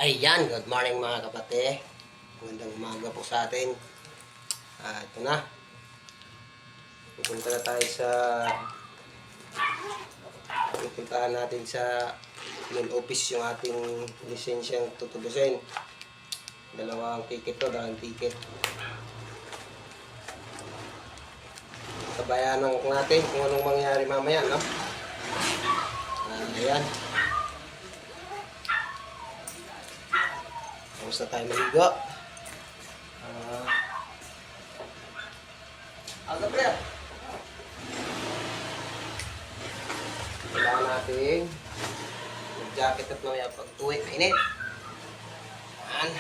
Ayan, good morning mga kapatid. Magandang umaga po sa atin. Ito na. Pupunta na tayo sa pupuntahan natin sa main office yung ating lisensyang tutubusin. Dalawang ticket to, dalawang ticket. Sabayanan natin kung anong mangyari mamaya, no? Ayan. Tapos na tayo maligo. Gabriel. Kailangan natin mag-jacket at mamaya pag-uwi. Mainit. Ayan.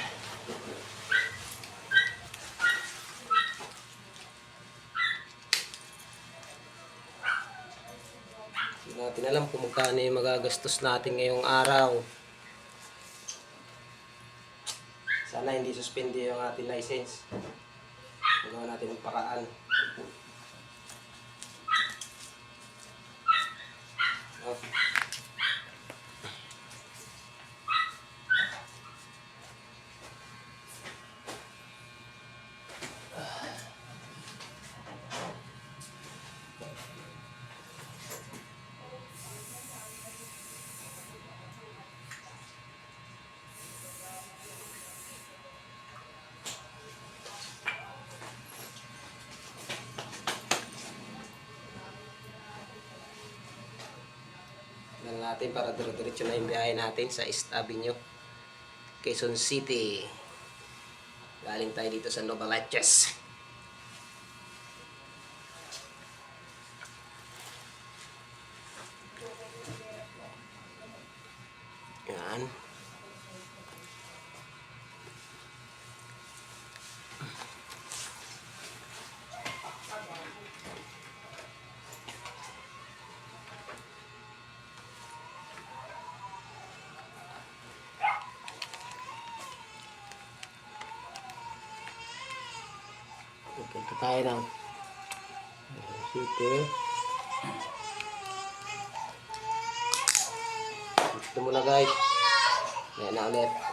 Hindi natin alam kung magkano yung magagastos natin ngayong araw. Sana hindi suspende yung ating license. Magawa natin ang paraan. Okay. Natin para dire-diretso na yung biyahe natin sa East Avenue, Quezon City. Galing tayo dito sa Novaliches. Yan. Punta tayo ng City. Ito muna guys. Yan na ulit.